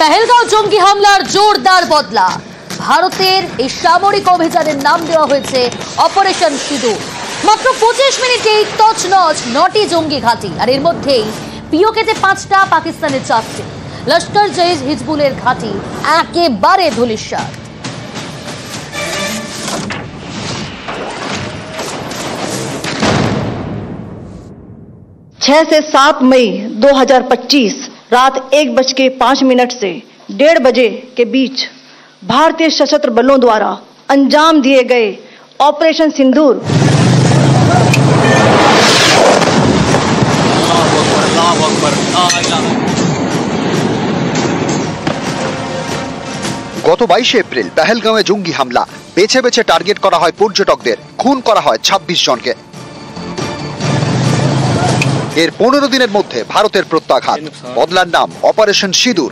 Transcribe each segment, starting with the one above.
पहलगांव জঙ্গি হামলার জোরদার বদলা। ভারতের এই সামরিক অভিযানের নাম দেওয়া হয়েছে অপারেশন সিঁদুর। মাত্র 25 মিনিটেই তছনছ 9টি জঙ্গি ঘাঁটি, আর এর মধ্যেই পিওকেতে 5টা, পাকিস্তানের 4টি। লস্কর জৈশ হিজবুলের ঘাঁটি একেবারে ধূলিসাৎ। 6 से 7 मई 2025 रात 1:05 से 1:30 बजे के बीच भारतीय सशस्त्र बलों द्वारा अंजाम दिए गए ऑपरेशन सिंदूर গত 22 এপ্রিল পেহেলগাঁওয়ে জঙ্গি হামলা। বেছে বেছে টার্গেট করা হয় পর্যটকদের, খুন করা হয় 26 জনকে। এর 15 দিনের মধ্যে ভারতের প্রত্যাঘাত, বদলার নাম অপারেশন সিঁদুর।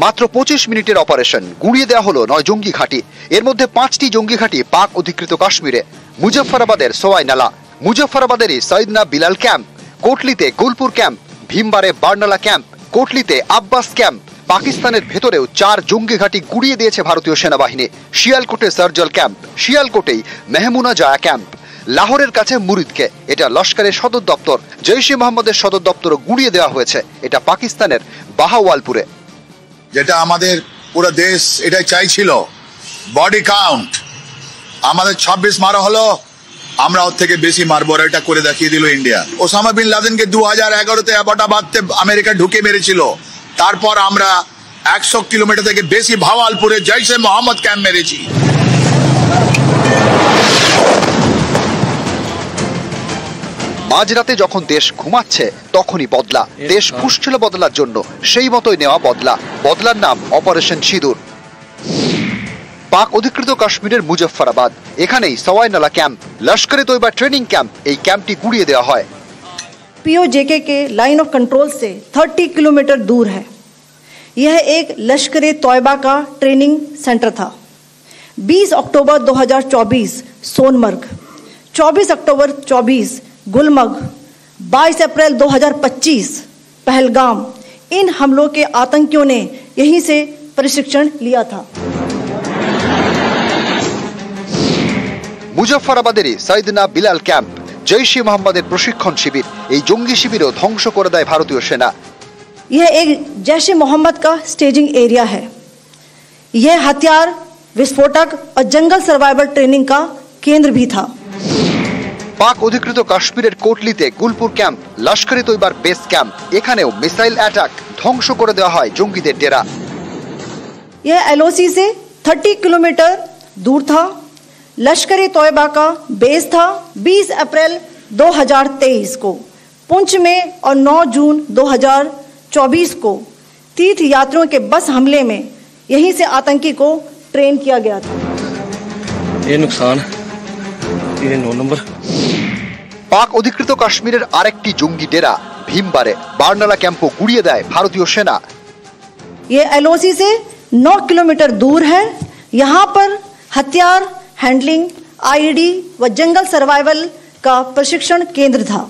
মাত্র 25 মিনিটের অপারেশন, গুঁড়িয়ে দেওয়া হলো 9 জঙ্গি ঘাঁটি। এর মধ্যে 5টি জঙ্গি ঘাঁটি পাক অধিকৃত কাশ্মীরে, মুজফফরাবাদের সোয়াই নালা, মুজফফরাবাদেরই সৈয়দনা বিলাল ক্যাম্প, কোটলিতে গুলপুর ক্যাম্প, ভীমবারে বার্নালা ক্যাম্প, কোটলিতে আব্বাস ক্যাম্প। পাকিস্তানের ভেতরেও 4 জঙ্গি ঘাঁটি গুঁড়িয়ে দিয়েছে ভারতীয় সেনাবাহিনী। শিয়ালকোটে সার্জাল ক্যাম্প, শিয়ালকোটেই মেহমুনা জায়া ক্যাম্প, লাহোরের কাছে মুরিদকে, এটা লস্করের সদর দপ্তর। জৈশ ই মোহাম্মদের সদর দপ্তরও গুঁড়িয়ে দেওয়া হয়েছে, এটা পাকিস্তানের বাহাওয়ালপুরে। যেটা আমাদের পুরো দেশ এটাই চাইছিল, বডি কাউন্ট আমাদের 26 মারা হলো, আমরা ওর থেকে বেশি মারবো, এটা করে দেখিয়ে দিল ইন্ডিয়া। ওসামা বিন লাদেনকে 2011-তে অ্যাবাটাবাদে আমেরিকা ঢুকে মেরেছিল। তারপর আমরা 100 কিলোমিটার থেকে বেশি ভাওয়ালপুরে জৈশে মোহাম্মদ ক্যাম্প মেরেছি। মাঝরাতে যখন দেশ ঘুমাচ্ছে তখনই বদলা। দেশ পুষছিল বদলার জন্য, সেই মতোই নেওয়া বদলা। বদলার নাম অপারেশন সিঁদুর। পাক অধিকৃত কাশ্মীরের মুজফফরাবাদ, এখানেই সওয়াই নালা ক্যাম্প, লস্করে তৈবা ট্রেনিং ক্যাম্প। এই ক্যাম্পটি গুঁড়িয়ে দেওয়া হয়। पीओजेके के लाइन ऑफ कंट्रोल से 30 किलोमीटर दूर है। यह एक लश्कर-ए तौयबा का ट्रेनिंग सेंटर था। 20 अक्टूबर 2024 सोनमर्ग, 24 अक्टूबर 24 गुलमर्ग, 22 अप्रैल 2025 पहलगाम, इन हमलों के आतंकियों ने यहीं से प्रशिक्षण लिया था। মুজফফরাবাদেরই সৈয়দনা বিলাল ক্যাম্প, জৈশ ই মোহাম্মদের প্রশিক্ষণ শিবির। এই জঙ্গি শিবিরও ধ্বংস করে দেয় ভারতীয় সেনা। यह एक जैश ए मोहम्मद का स्टेजिंग एरिया है। यह हथियार विस्फोटक और जंगल सर्वाइवल ट्रेनिंग का केंद्र भी था। পাক অধিকৃত কাশ্মীরের কোটলিতে গুলপুর ক্যাম্প, লস্করে তৈবার বেস ক্যাম্প, এখানেও মিসাইল অ্যাটাক, ধ্বংস করে দেওয়া হয় জঙ্গিদের ডেরা। यह एलओसी से 30 किलोमीटर दूर था। लश्कर-ए तौयबा का बेस था। 20 अप्रैल 2023 को पुंछ में और 9 जून 2024 को तीर्थ यात्रियों के बस हमले में यहीं से आतंकी को ट्रेन किया गया था। ये नुकसान 9 नंबर। পাক অধিকৃত কাশ্মীরের আরেকটি জঙ্গি ডেরা ভীমবারে বার্নালা ক্যাম্পও গুঁড়িয়ে দেয় ভারতীয় সেনা। ये एलओसी से 9 किलोमीटर दूर है। यहाँ पर हथियार हैंडलिंग, आईडी व जंगल सर्वाइवल का प्रशिक्षण केंद्र था।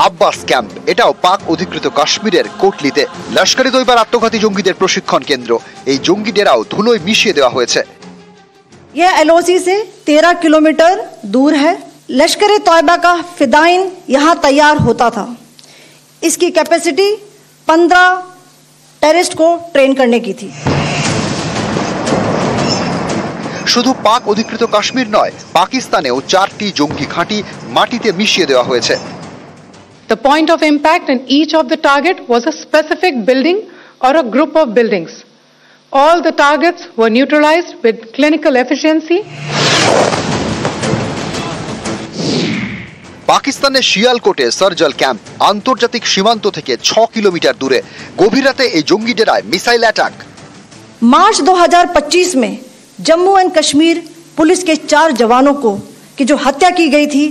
আব্বাস ক্যাম্প, এটাও পাক অধিকৃত কাশ্মীরের কোটলিতে, লস্করে তৈবার আত্মঘাতী জঙ্গিদের প্রশিক্ষণ কেন্দ্র। এই জঙ্গি ডেরাও ধুলোয় মিশিয়ে দেওয়া হয়েছে। यह एलओसी से 13 किलोमीटर दूर है। लश्कर-ए तौयबा का फिदाइन यहाँ तैयार होता था। इसकी कैपेसिटी 15 टेररिस्ट को ट्रेन करने की थी। শুধু পাক অধিকৃত কাশ্মীর নয়, পাকিস্তানেও 4টি জঙ্গি ঘাঁটি মাটিতে মিশিয়ে দেওয়া হয়েছে। The point of impact in each of the target was a specific building or a group of buildings. All the targets were neutralized with clinical efficiency. পাকিস্তানের শিয়ালকোটে সার্জাল ক্যাম্প, আন্তর্জাতিক সীমান্ত থেকে 6 কিলোমিটার দূরে। গভীর রাতে এই জঙ্গি ডেরায় মিসাইল অ্যাটাক। मार्च 2025 में जम्मू एंड कश्मीर पुलिस के 4 जवानों को की जो हत्या की गई थी,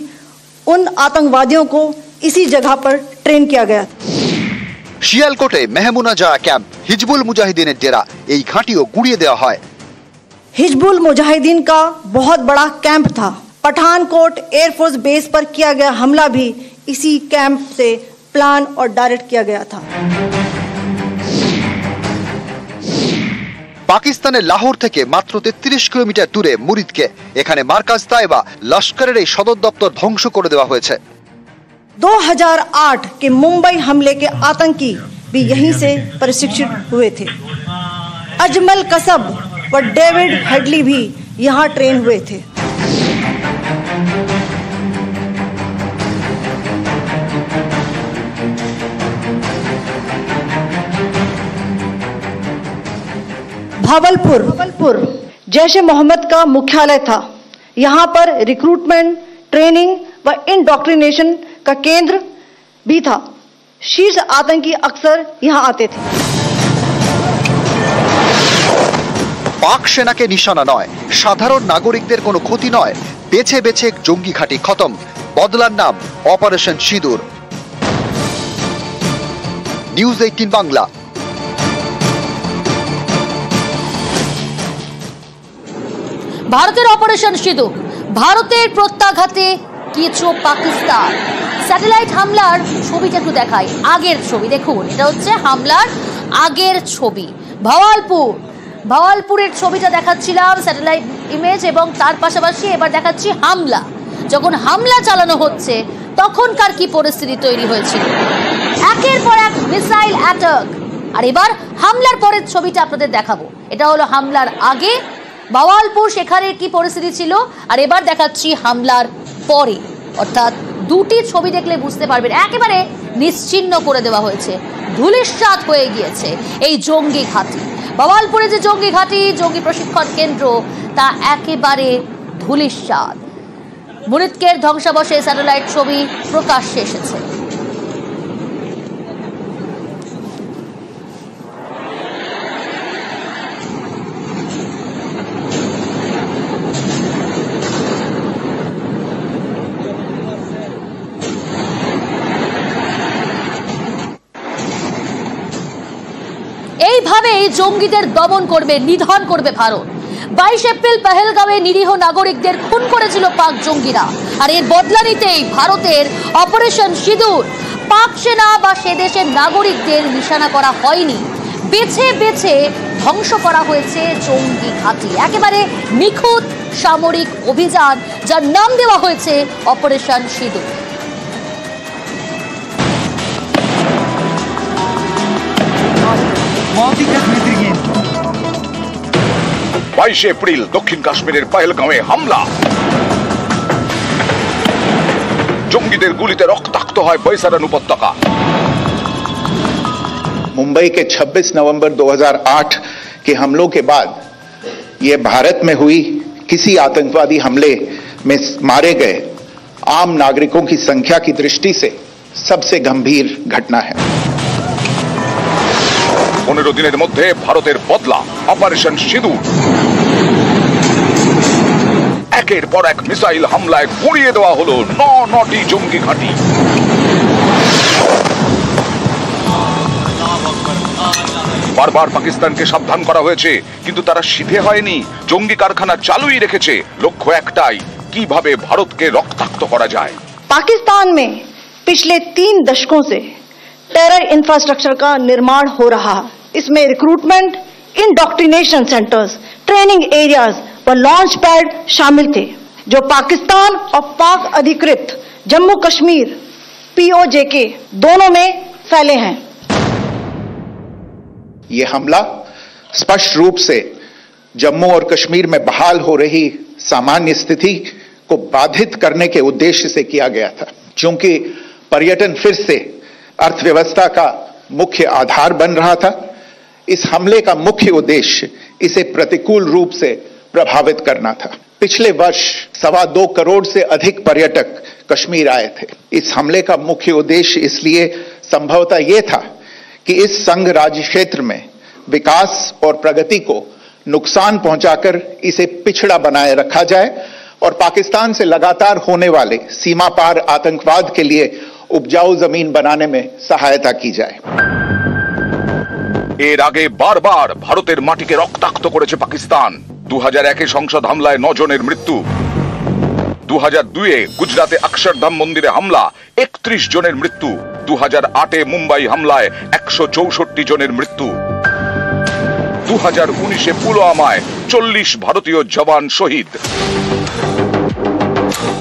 उन आतंकवादियों को इसी जगह पर ट्रेन किया गया था। শিয়ালকোটে মেহমুনা জায়া ক্যাম্প, হিজবুল মুজাহিদিনের ডেরা, এই ঘাঁটিও গুঁড়িয়ে দেওয়া হয়। हिजबुल मुजाहिदीन का बहुत बड़ा कैंप था। पठानकोट एयरफोर्स बेस पर किया गया हमला भी इसी कैंप से प्लान और डायरेक्ट किया गया था। পাকিস্তানের লাহোর থেকে মাত্র 33 কিলোমিটার দূরে মুরিদকে এখানে মার্কাজ তায়েবা লস্করের এই সদর দপ্তর ধ্বংস করে দেওয়া হয়েছে। 2008 के मुंबई हमले के आतंकी भी यहीं से प्रशिक्षित हुए थे। अजमल कसब व डेविड हेडली भी यहाँ ट्रेन हुए थे। भावलपुर जैश ए मोहम्मद का मुख्यालय था। यहाँ पर रिक्रूटमेंट, ट्रेनिंग व इंडॉक्ट्रिनेशन का केंद्र भी था। शीर्ष आतंकी अक्सर यहाँ आते थे। পাক সেনাকে নিশানা নয়, সাধারণ নাগরিকদের কোনো ক্ষতি নয়, বেছে বেছে জঙ্গি ঘাঁটি খতম। বদলার নাম অপারেশন সিঁদুর। নিউজ 18 বাংলা। ভারতের অপারেশন সিঁদুর, ভারতের প্রত্যাঘাতে কিছু পাকিস্তান। স্যাটেলাইট হামলার ছবিটা একটু দেখাই, আগের ছবি দেখুন, এটা হচ্ছে হামলার আগের ছবি। ভাওয়ালপুরের ছবিটা দেখাচ্ছিলাম, স্যাটেলাইট ইমেজ, এবং তার পাশাপাশি এবার দেখাচ্ছি হামলা। যখন হামলা চালানো হচ্ছে তখনকার কি পরিস্থিতি তৈরি হয়েছিল, একের পর এক মিসাইল অ্যাটাক। আর এবার হামলার পরের ছবিটা আপনাদের দেখাবো। এটা হলো হামলার আগে ভাওয়ালপুর, সেখানে কি পরিস্থিতি ছিল, আর এবার দেখাচ্ছি হামলার পরে। অর্থাৎ দুটি ছবি দেখলে বুঝতে পারবেন একেবারে নিশ্চিহ্ন করে দেওয়া হয়েছে, ধূলিসাৎ হয়ে গিয়েছে এই জঙ্গি ঘাঁটি। ভাওয়ালপুরে যে জঙ্গি ঘাঁটি, জঙ্গি প্রশিক্ষণ কেন্দ্র, তা একেবারে ধূলিসাৎ। মুরিদকের ধ্বংসাবশেষ স্যাটেলাইট ছবি প্রকাশ্যে এসেছে। এইভাবে জঙ্গিদের দমন করবে, নিধন করবে ভারত। 22 এপ্রিল পহেলগাঁওয়ে নিরীহ নাগরিকদের খুন করেছিল পাক জঙ্গিরা, আর এর বদলা নিতেই ভারতের অপারেশন সিঁদুর। পাক সেনা বা সে দেশের নাগরিকদের নিশানা করা হয়নি, বেছে বেছে ধ্বংস করা হয়েছে জঙ্গি ঘাঁটি। একেবারে নিখুঁত সামরিক অভিযান, যার নাম দেওয়া হয়েছে অপারেশন সিঁদুর। 22 এপ্রিল দক্ষিণ কাশ্মীরের পহেলগাঁওয়ে হামলা, জঙ্গিদের গুলিতে রক্তাক্ত হয় বৈসারান উপত্যকা। मुंबई के 26 नवंबर 2008 के हमलों के बाद यह भारत में हुई किसी आतंकवादी हमले में मारे गए आम नागरिकों की संख्या की दृष्टि से सबसे गंभीर घटना है। 15 দিনের মধ্যে ভারতের বদলা অপারেশন সিঁদুর। একের পর এক মিসাইল হামলায় গুঁড়িয়ে দেওয়া হলো 9টি জঙ্গি ঘাঁটি। বারবার পাকিস্তানকে সাবধান করা হয়েছে, কিন্তু তারা সিধে হয়নি, জঙ্গি কারখানা চালুই রেখেছে। লক্ষ্য একটাই, কিভাবে ভারতকে রক্তাক্ত করা যায়। पाकिस्तान में पिछले 3 दशकों से टेरर इंफ्रास्ट्रक्चर का निर्माण हो रहा है। इसमें recruitment, indoctrination centres, training areas व लॉन्च पैड शामिल थे, जो पाकिस्तान और पाक अधिकृत जम्मू कश्मीर POJK दोनों में फैले हैं। यह हमला स्पष्ट रूप से जम्मू और कश्मीर में बहाल हो रही सामान्य स्थिति को बाधित करने के उद्देश्य से किया गया था। चूंकि पर्यटन फिर से अर्थव्यवस्था का मुख्य आधार बन रहा था, इस हमले का मुख्य उद्देश्य इसे प्रतिकूल रूप से प्रभावित करना था। पिछले वर्ष 2.25 करोड़ से अधिक पर्यटक कश्मीर आए थे। इस हमले का मुख्य उद्देश्य इसलिए संभवतः यह था कि इस संघ राज्य क्षेत्र में विकास और प्रगति को नुकसान पहुंचाकर इसे पिछड़ा बनाए रखा जाए और पाकिस्तान से लगातार होने वाले सीमा पार आतंकवाद के लिए उपजाऊ जमीन बनाने में सहायता की जाए। এর আগে বারবার ভারতের মাটিকে রক্তাক্ত করেছে পাকিস্তান। 2001 সংসদ হামলায় 9 জনের মৃত্যু, 2002-এ গুজরাতে অক্ষরধাম মন্দিরে হামলা, 31 জনের মৃত্যু। 2008-এ মুম্বাই হামলায় 164 জনের মৃত্যু। 2019-এ পুলওয়ামায় 40 ভারতীয় জওয়ান শহীদ।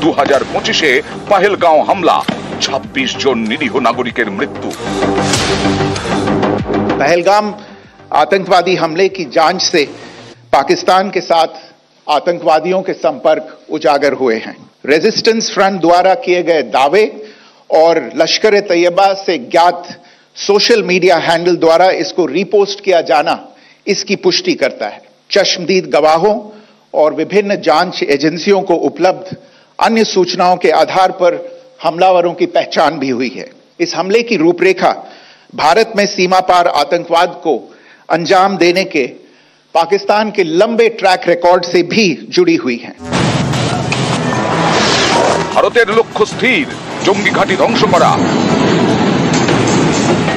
2025-এ পহেলগাঁও হামলা, 26 জন নিরীহ নাগরিকের মৃত্যু। पहलगाम आतंकवादी हमले की जांच से पाकिस्तान के साथ आतंकवादियों के संपर्क उजागर हुए हैं। रेजिस्टेंस फ्रंट द्वारा किए गए दावे और लश्कर ए तैयबा से ज्ञात सोशल मीडिया हैंडल द्वारा इसको रीपोस्ट किया जाना इसकी पुष्टि करता है। चश्मदीद गवाहों और विभिन्न जांच एजेंसियों को उपलब्ध अन्य सूचनाओं के आधार पर हमलावरों की पहचान भी हुई है। इस हमले की रूपरेखा भारत में सीमा पार आतंकवाद को अंजाम देने के पाकिस्तान के लंबे ट्रैक रिकॉर्ड से भी जुड़ी हुई है। ভারতের লক্ষ্য স্থির, জঙ্গি ঘাঁটি ধ্বংস করা,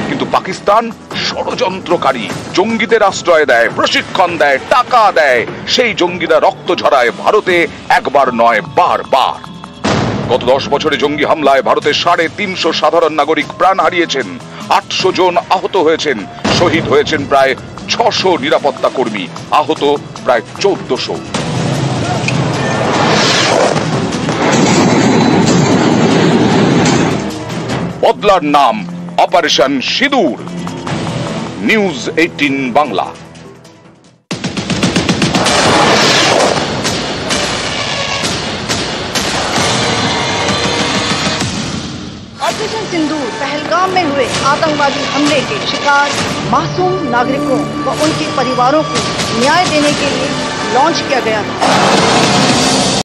কিন্তু পাকিস্তান ষড়যন্ত্রকারী, জঙ্গিদের আশ্রয় দেয়, প্রশিক্ষণ দেয়, টাকা দেয়। সেই জঙ্গিরা রক্ত ঝরায় ভারতে একবার নয়, বারবার। গত 10 বছরে জঙ্গি হামলায় ভারতের 350 সাধারণ নাগরিক প্রাণ হারিয়েছেন, 800 জন আহত হয়েছেন, শহীদ হয়েছেন প্রায় 600 নিরাপত্তা কর্মী, আহত প্রায় 1400। বদলার নাম অপারেশন সিঁদুর। নিউজ 18 বাংলা। ऑपरेशन सिंदूर पहलगाम में हुए आतंकवादी हमले के शिकार मासूम नागरिकों व उनके परिवारों को न्याय देने के लिए लॉन्च किया गया था।